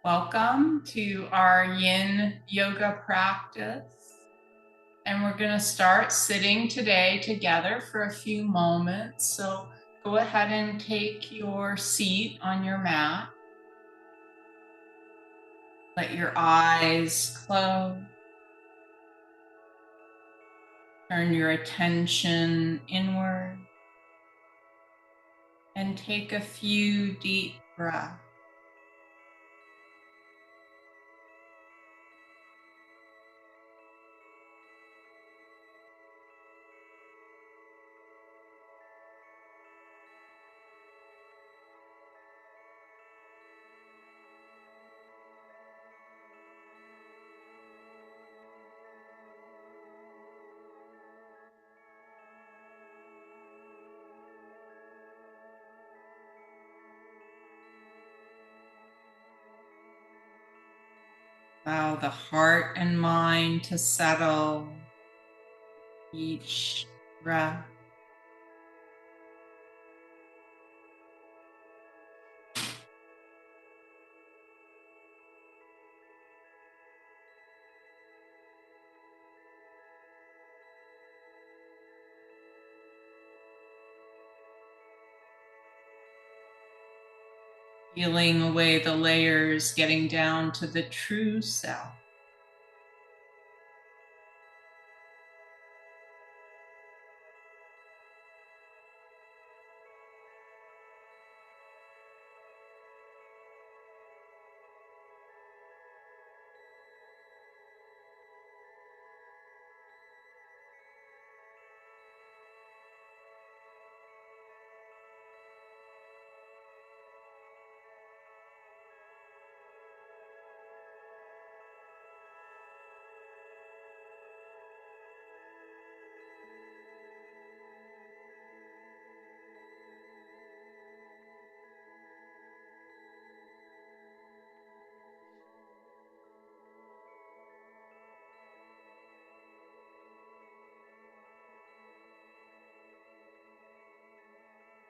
Welcome to our Yin Yoga practice. And we're going to start sitting today together for a few moments. So go ahead and take your seat on your mat. Let your eyes close. Turn your attention inward. And take a few deep breaths. Allow the heart and mind to settle each breath. Peeling away the layers, getting down to the true self.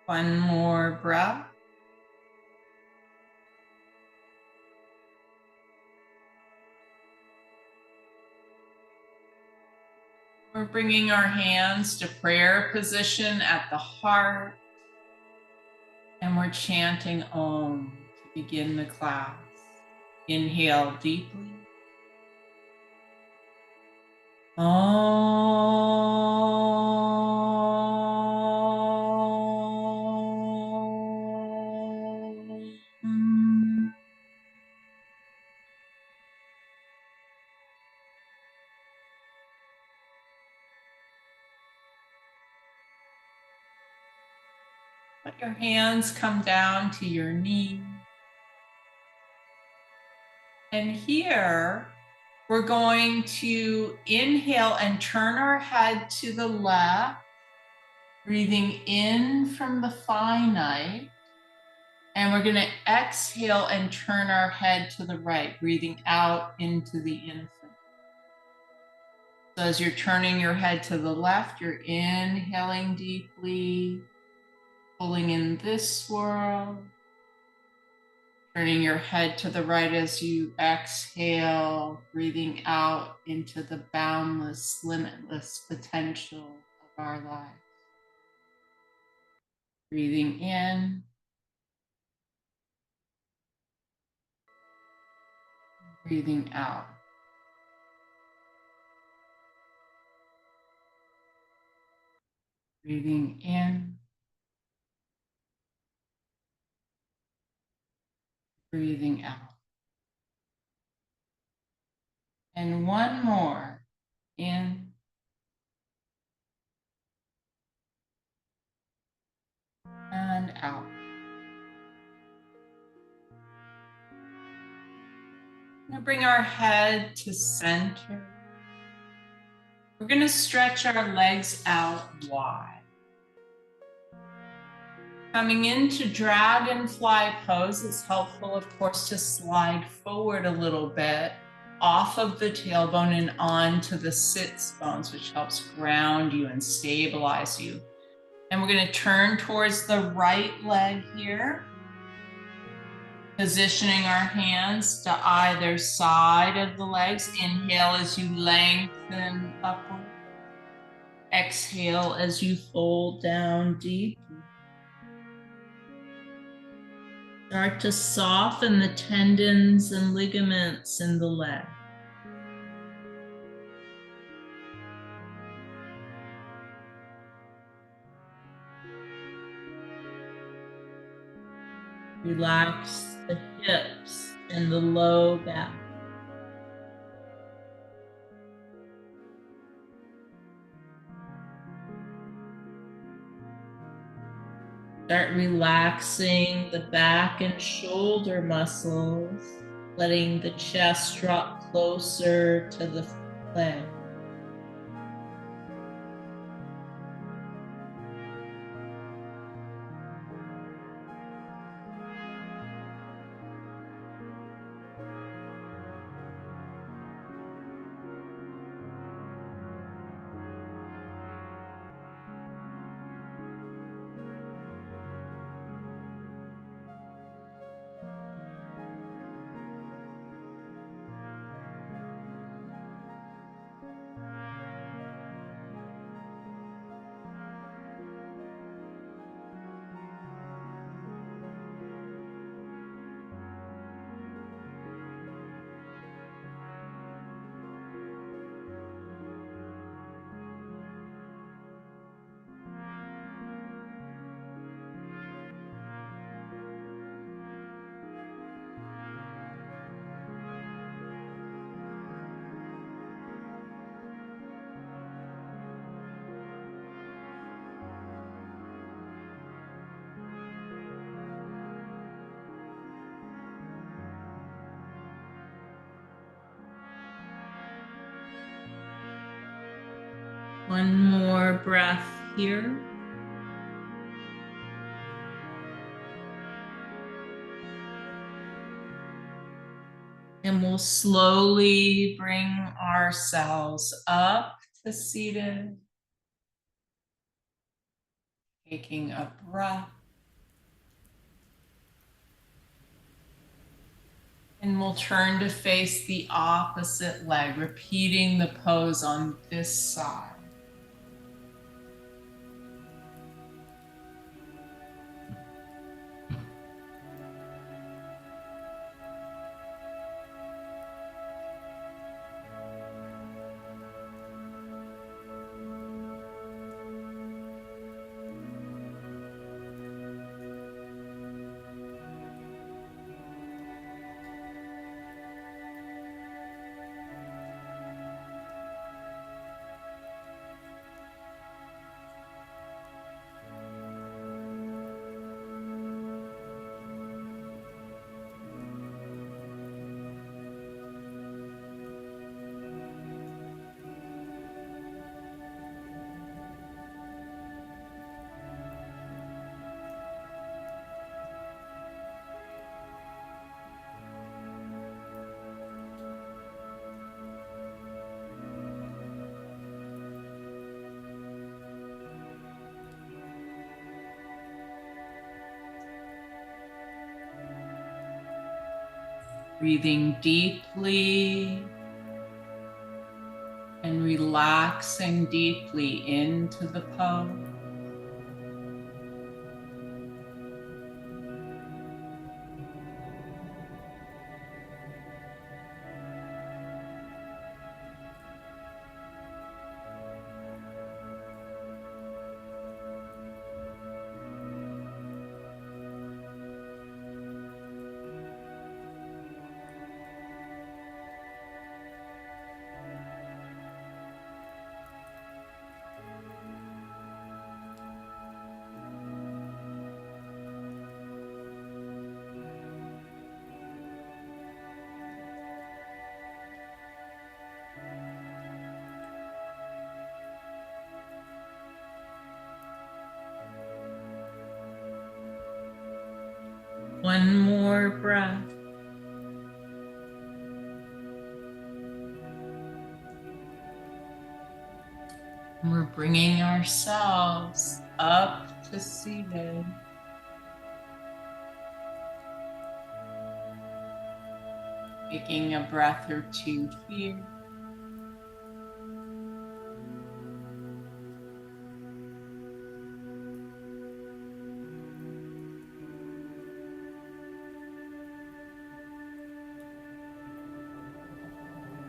One more breath. We're bringing our hands to prayer position at the heart. And we're chanting Om to begin the class. Inhale deeply. Om. Let your hands come down to your knees. And here, we're going to inhale and turn our head to the left, breathing in from the finite. And we're going to exhale and turn our head to the right, breathing out into the infinite. So as you're turning your head to the left, you're inhaling deeply, pulling in this world. Turning your head to the right as you exhale, breathing out into the boundless, limitless potential of our lives. Breathing in. Breathing out. Breathing in. Breathing out. And one more. In. And out. Now bring our head to center. We're going to stretch our legs out wide. Coming into dragonfly pose, it's helpful, of course, to slide forward a little bit off of the tailbone and onto the sits bones, which helps ground you and stabilize you. And we're going to turn towards the right leg here. Positioning our hands to either side of the legs. Inhale as you lengthen upward. Exhale as you fold down deep. Start to soften the tendons and ligaments in the leg. Relax the hips and the low back. Start relaxing the back and shoulder muscles, letting the chest drop closer to the leg. One more breath here. And we'll slowly bring ourselves up to seated. Taking a breath. And we'll turn to face the opposite leg, repeating the pose on this side. Breathing deeply and relaxing deeply into the pose. One more breath. And we're bringing ourselves up to seated. Taking a breath or two here.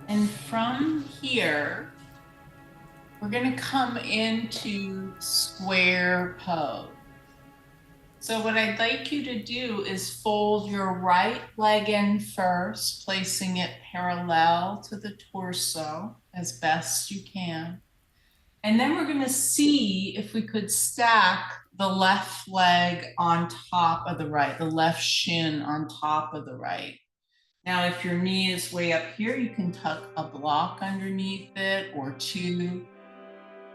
And from here, we're going to come into square pose. So what I'd like you to do is fold your right leg in first, placing it parallel to the torso as best you can. And then we're going to see if we could stack the left leg on top of the right, the left shin on top of the right. Now, if your knee is way up here, you can tuck a block underneath it or two.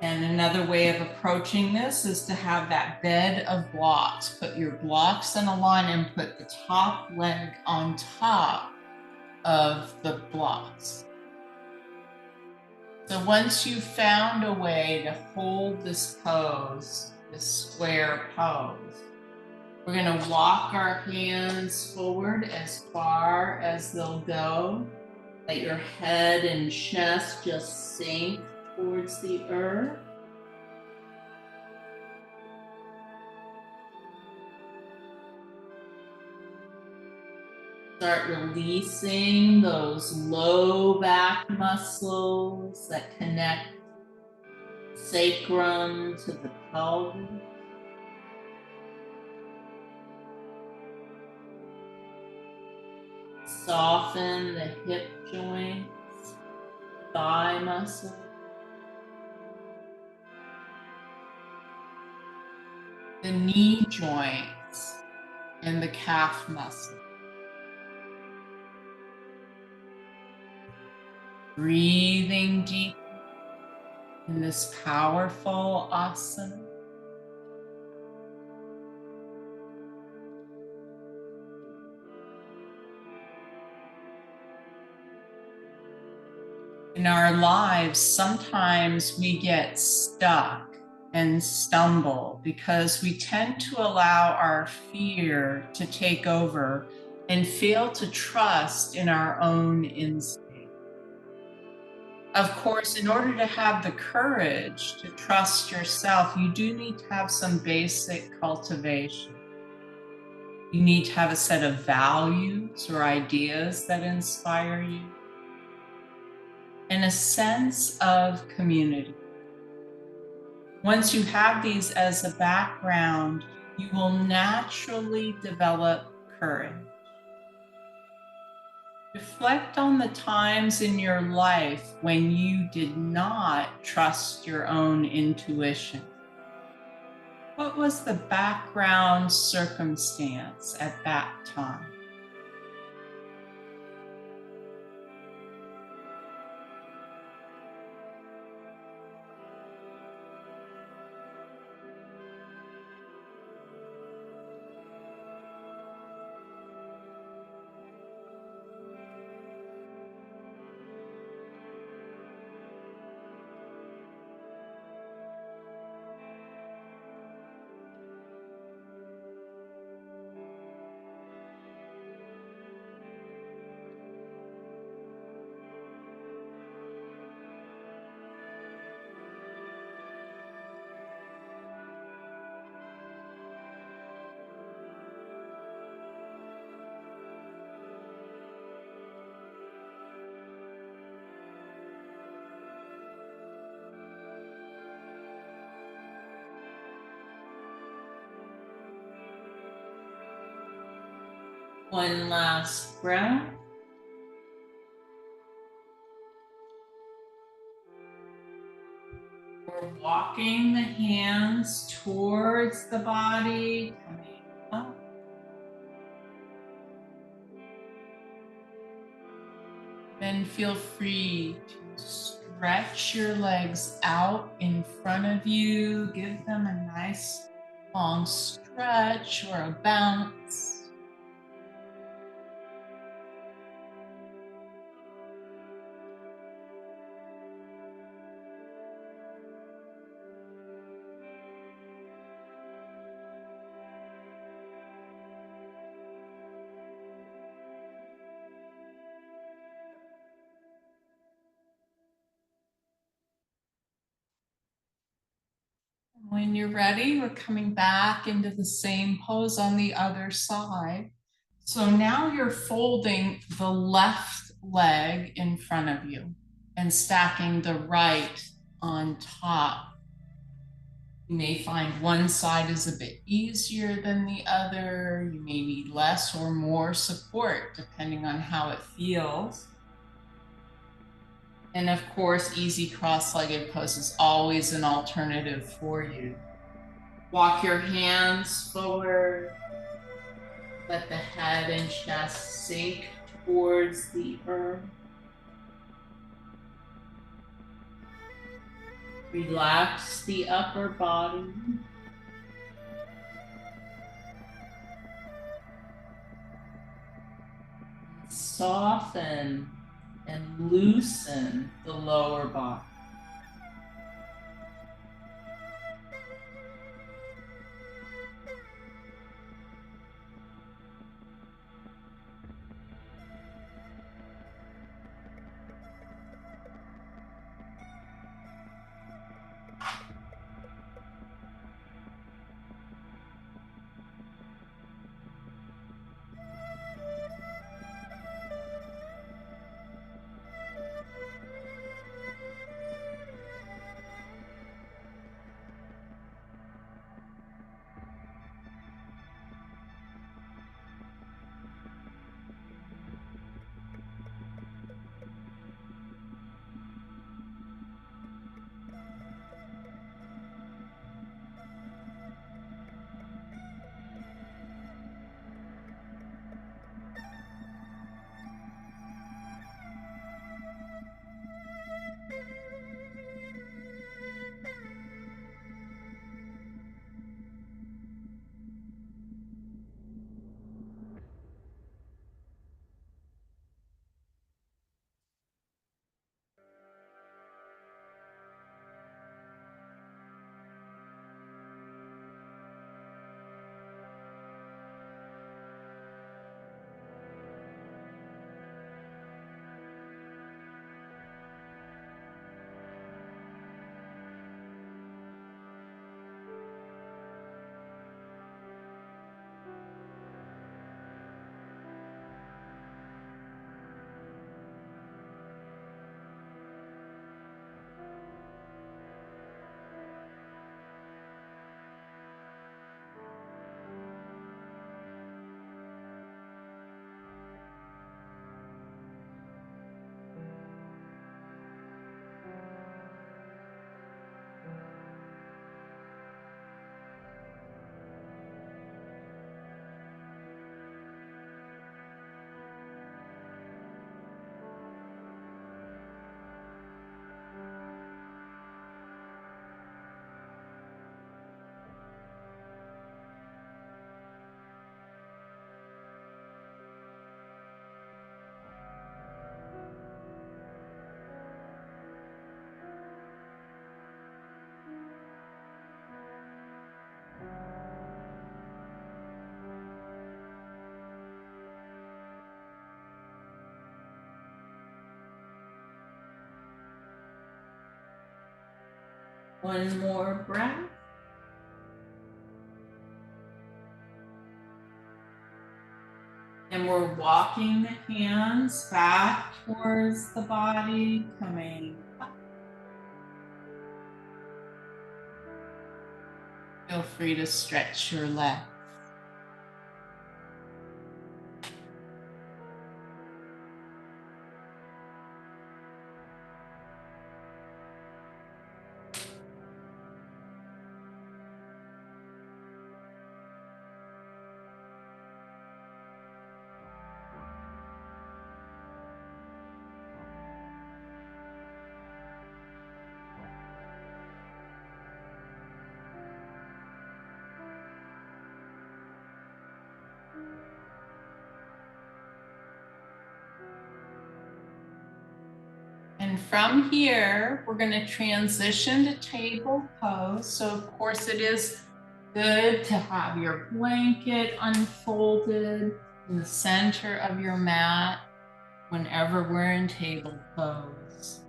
And another way of approaching this is to have that bed of blocks. Put your blocks in a line and put the top leg on top of the blocks. So once you've found a way to hold this pose, this square pose, we're going to walk our hands forward as far as they'll go. Let your head and chest just sink towards the earth. Start releasing those low back muscles that connect sacrum to the pelvis. Soften the hip joints, thigh muscles. The knee joints and the calf muscles. Breathing deep in this powerful asana. In our lives, sometimes we get stuck and stumble because we tend to allow our fear to take over and fail to trust in our own instinct. Of course, in order to have the courage to trust yourself, you do need to have some basic cultivation. You need to have a set of values or ideas that inspire you, and a sense of community. Once you have these as a background, you will naturally develop courage. Reflect on the times in your life when you did not trust your own intuition. What was the background circumstance at that time? One last breath. We're walking the hands towards the body, coming up. Then feel free to stretch your legs out in front of you. Give them a nice long stretch or a bounce. When you're ready, we're coming back into the same pose on the other side. So now you're folding the left leg in front of you and stacking the right on top. You may find one side is a bit easier than the other. You may need less or more support depending on how it feels. And of course, easy cross-legged pose is always an alternative for you. Walk your hands forward. Let the head and chest sink towards the earth. Relax the upper body. Soften and loosen the lower body. One more breath. And we're walking the hands back towards the body, coming up. Feel free to stretch your legs. And from here, we're going to transition to table pose. So of course it is good to have your blanket unfolded in the center of your mat whenever we're in table pose.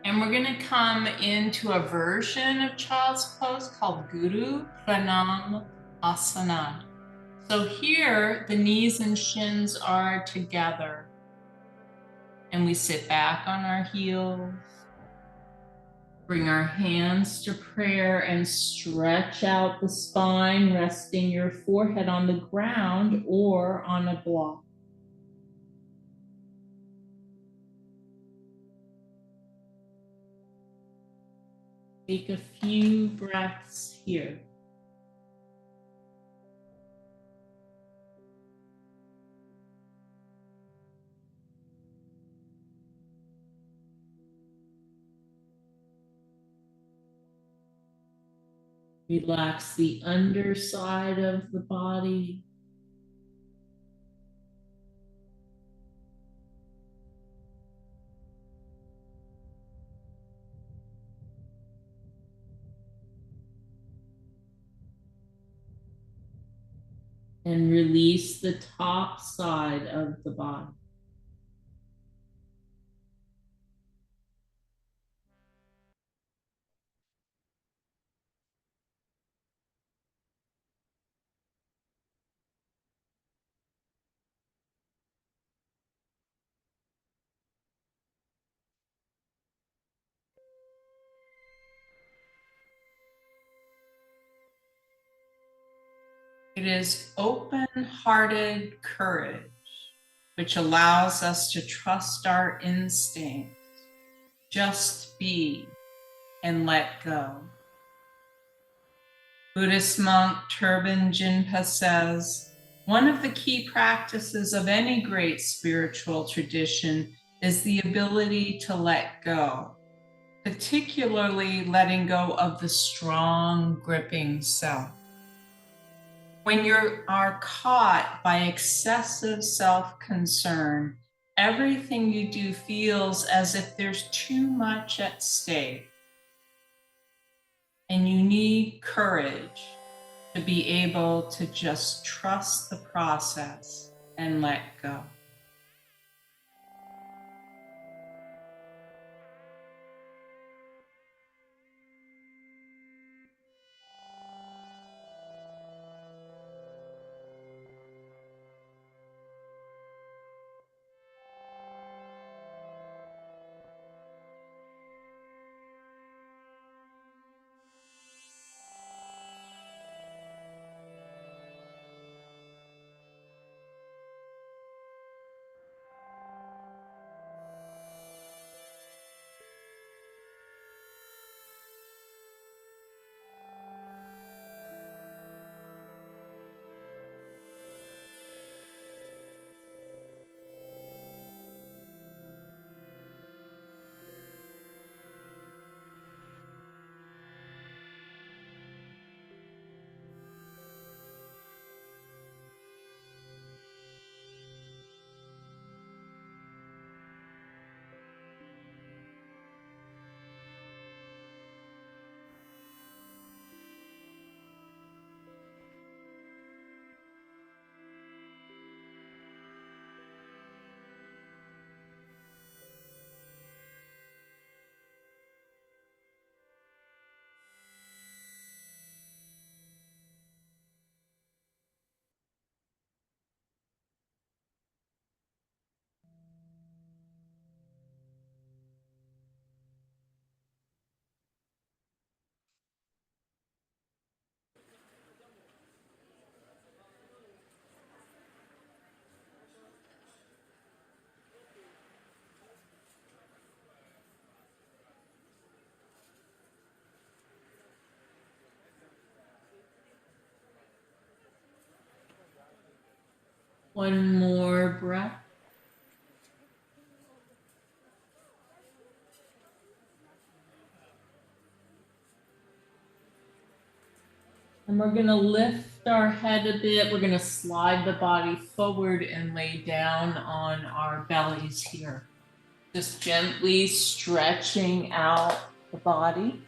And we're going to come into a version of child's pose called Guru Pranam Asana. So here, the knees and shins are together. And we sit back on our heels. Bring our hands to prayer and stretch out the spine, resting your forehead on the ground or on a block. Take a few breaths here. Relax the underside of the body. And release the top side of the body. It is open-hearted courage, which allows us to trust our instincts, just be and let go. Buddhist monk Turban Jinpa says, one of the key practices of any great spiritual tradition is the ability to let go, particularly letting go of the strong, gripping self. When you are caught by excessive self-concern, everything you do feels as if there's too much at stake. And you need courage to be able to just trust the process and let go. One more breath. And we're going to lift our head a bit. We're going to slide the body forward and lay down on our bellies here. Just gently stretching out the body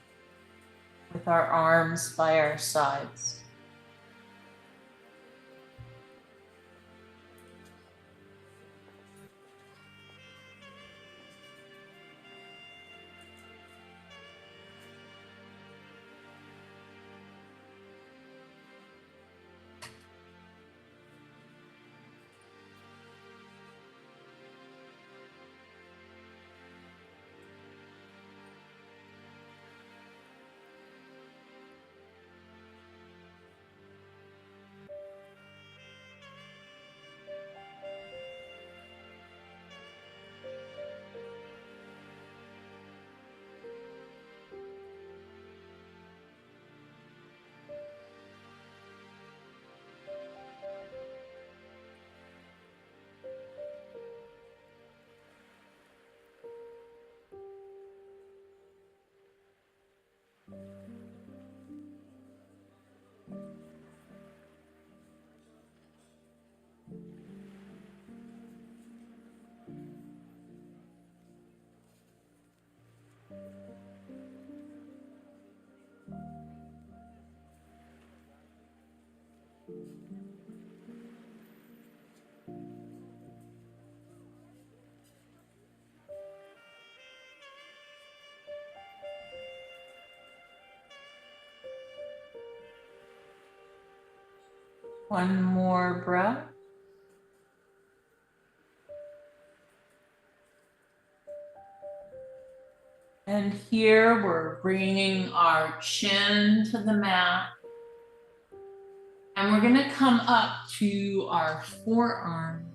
with our arms by our sides. One more breath. And here we're bringing our chin to the mat. And we're going to come up to our forearms.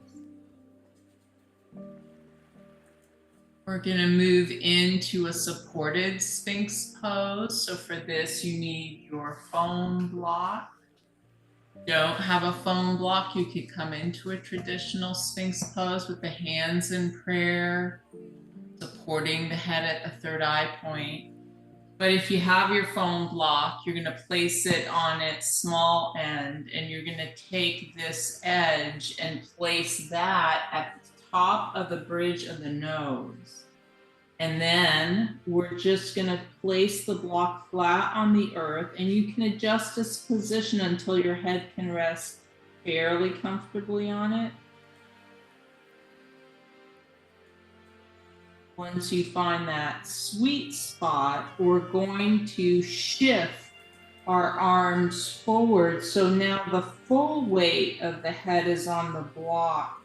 We're going to move into a supported Sphinx pose. So for this, you need your foam block. Don't have a foam block, you could come into a traditional Sphinx pose with the hands in prayer, supporting the head at the third eye point. But if you have your foam block, you're going to place it on its small end, and you're going to take this edge and place that at the top of the bridge of the nose. And then we're just going to place the block flat on the earth, and you can adjust this position until your head can rest fairly comfortably on it. Once you find that sweet spot, we're going to shift our arms forward. So now the full weight of the head is on the block.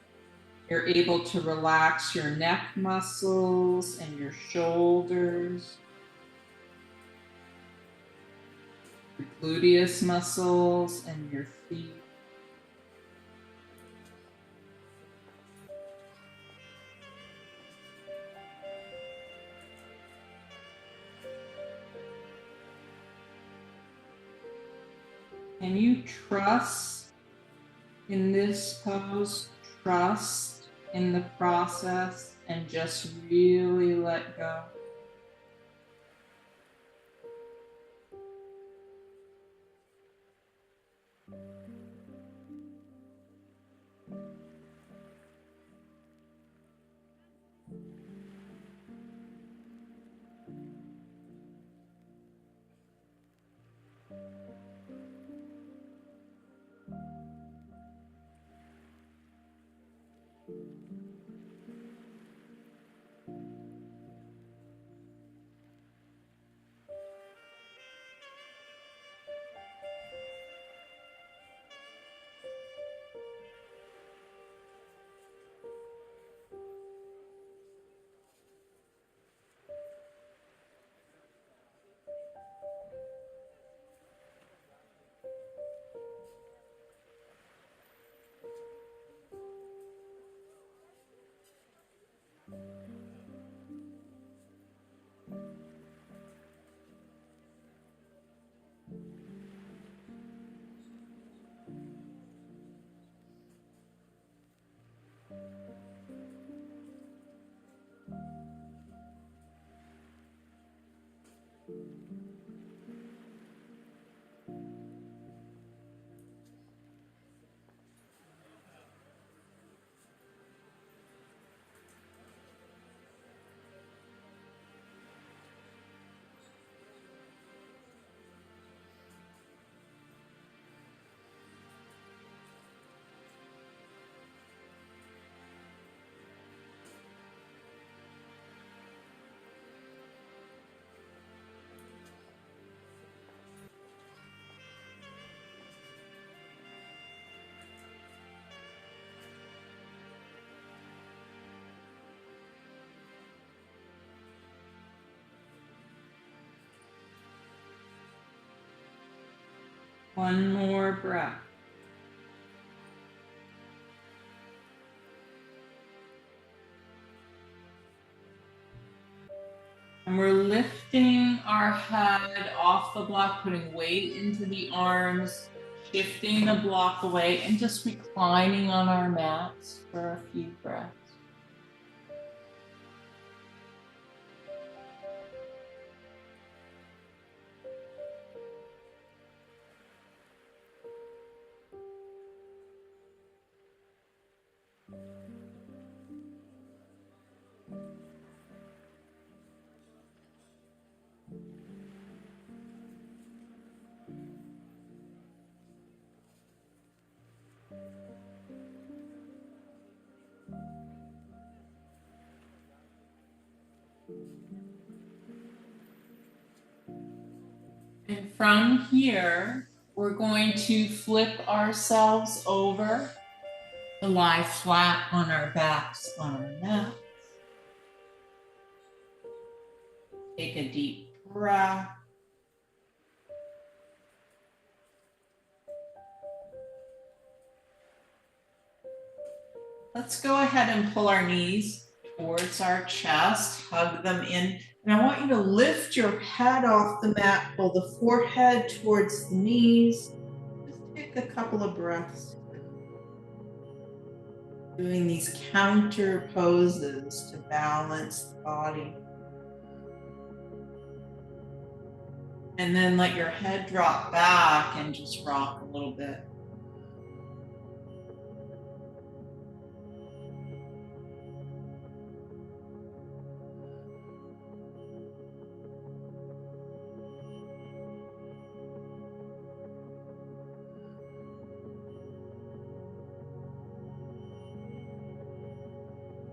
You're able to relax your neck muscles and your shoulders, your gluteus muscles and your feet. Can you trust in this pose? Trust in the process and just really let go. One more breath. And we're lifting our head off the block, putting weight into the arms, shifting the block away, and just reclining on our mats for a few breaths. And from here, we're going to flip ourselves over to lie flat on our backs on our mat. Take a deep breath. Let's go ahead and pull our knees towards our chest, hug them in. And I want you to lift your head off the mat, pull the forehead towards the knees. Just take a couple of breaths. Doing these counter poses to balance the body. And then let your head drop back and just rock a little bit.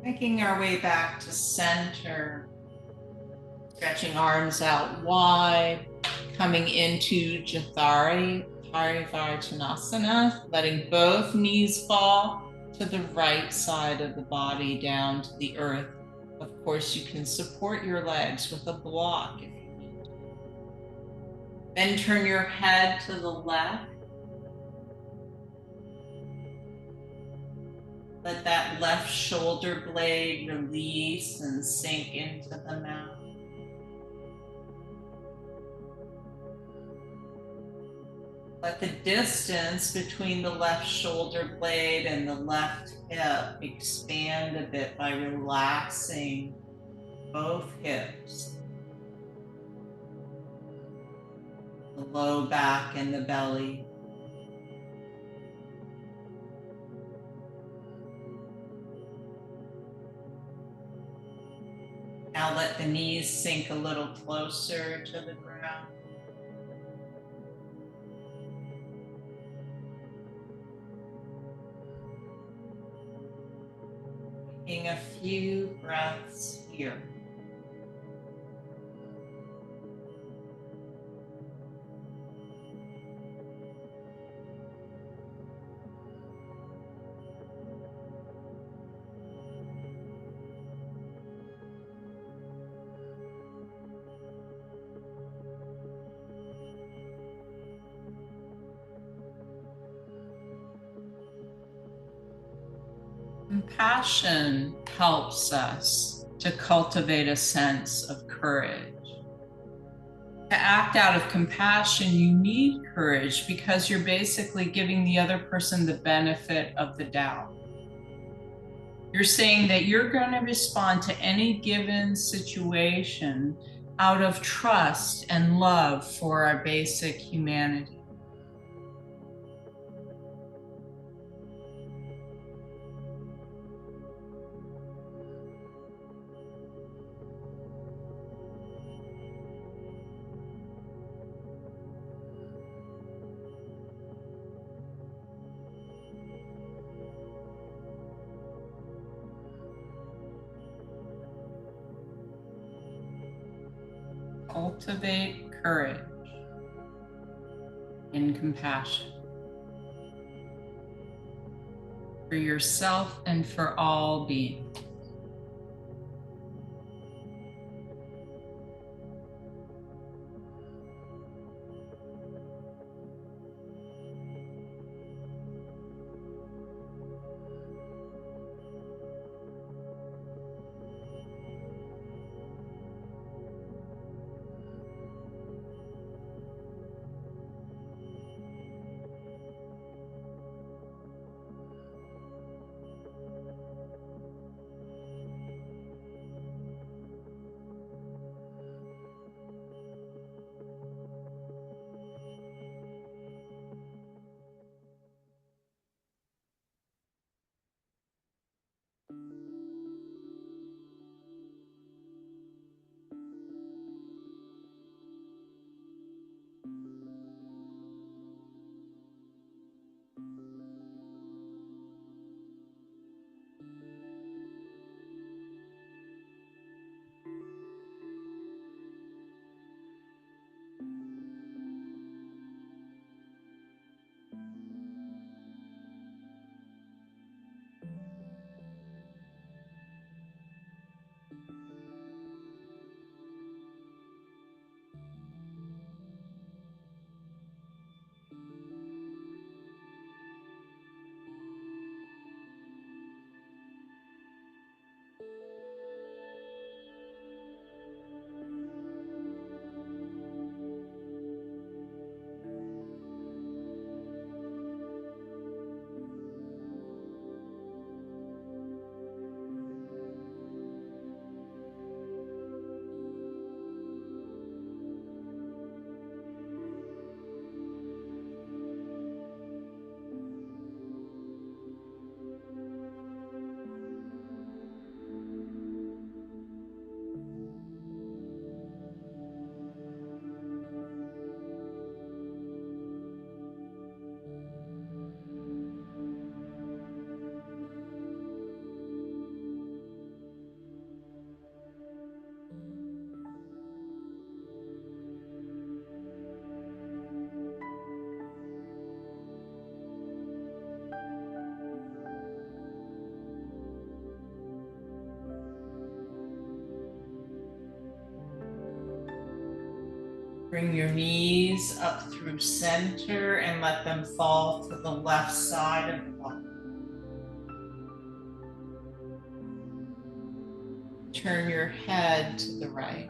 Making our way back to center, stretching arms out wide, coming into Jathari, Parivartanasana, letting both knees fall to the right side of the body down to the earth. Of course, you can support your legs with a block if you need to. Then turn your head to the left. Let that left shoulder blade release and sink into the mat. Let the distance between the left shoulder blade and the left hip expand a bit by relaxing both hips, the low back and the belly. Now let the knees sink a little closer to the ground. Taking a few breaths here. Compassion helps us to cultivate a sense of courage. To act out of compassion, you need courage because you're basically giving the other person the benefit of the doubt. You're saying that you're going to respond to any given situation out of trust and love for our basic humanity. Cultivate courage and compassion for yourself and for all beings. Bring your knees up through center and let them fall to the left side of the body. Turn your head to the right.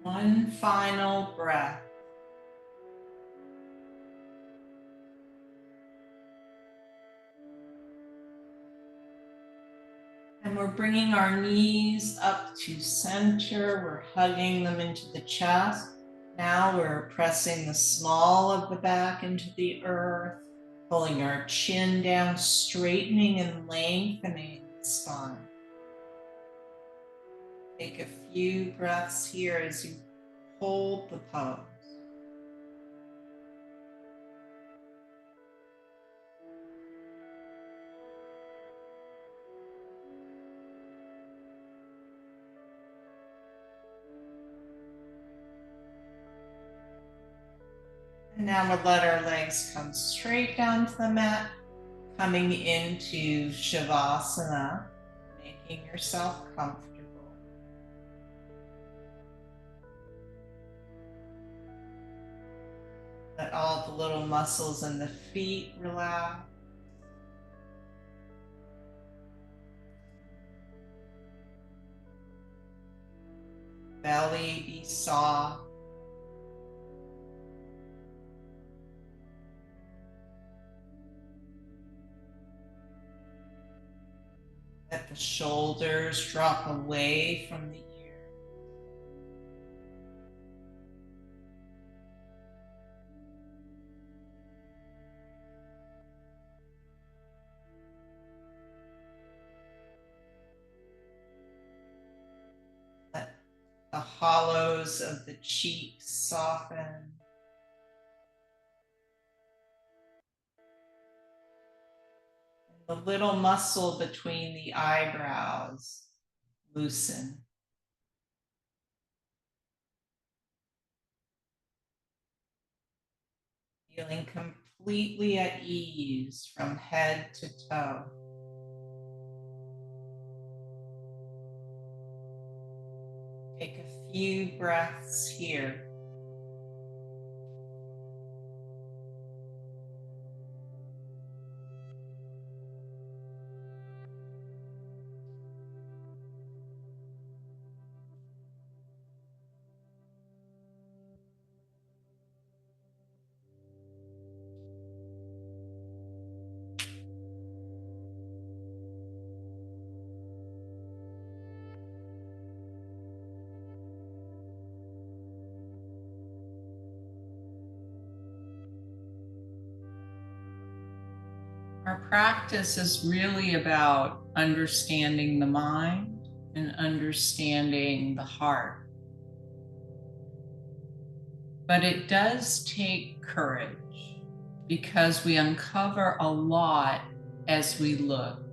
One final breath. And we're bringing our knees up to center. We're hugging them into the chest. Now we're pressing the small of the back into the earth, pulling our chin down, straightening and lengthening the spine. Take a few breaths here as you hold the pose. And now we'll let our legs come straight down to the mat, coming into Shavasana, making yourself comfortable. Let all the little muscles in the feet relax. Belly be soft. Let the shoulders drop away from the ears. Let the hollows of the cheeks soften. The little muscle between the eyebrows loosen. Feeling completely at ease from head to toe. Take a few breaths here. Our practice is really about understanding the mind and understanding the heart. But it does take courage because we uncover a lot as we look.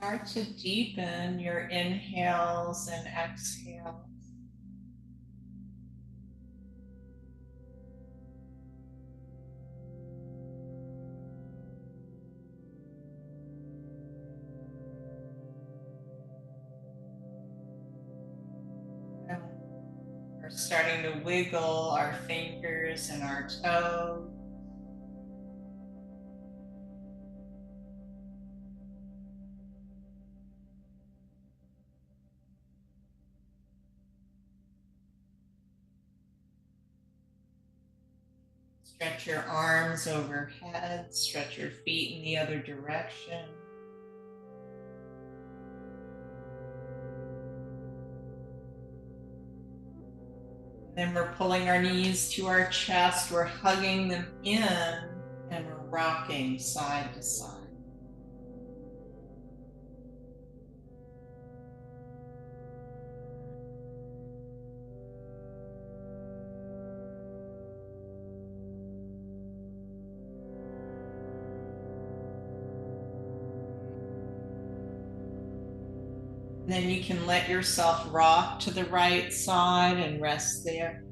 Start to deepen your inhales and exhales. We're starting to wiggle our fingers and our toes. Stretch your arms overhead, stretch your feet in the other direction. Then we're pulling our knees to our chest, we're hugging them in, and we're rocking side to side. Then you can let yourself rock to the right side and rest there.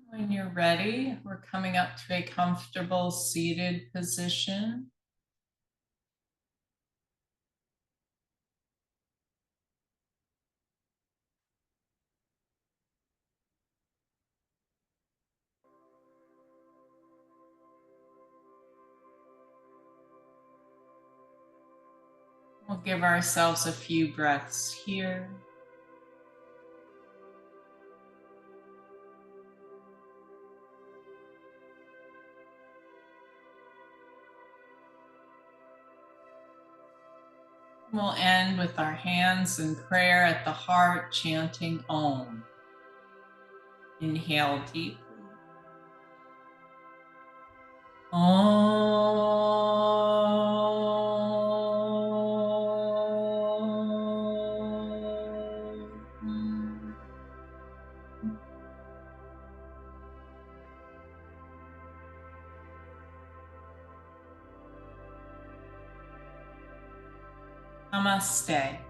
When you're ready, we're coming up to a comfortable seated position. We'll give ourselves a few breaths here. We'll end with our hands in prayer at the heart, chanting Om. Inhale deeply. Om. Namaste.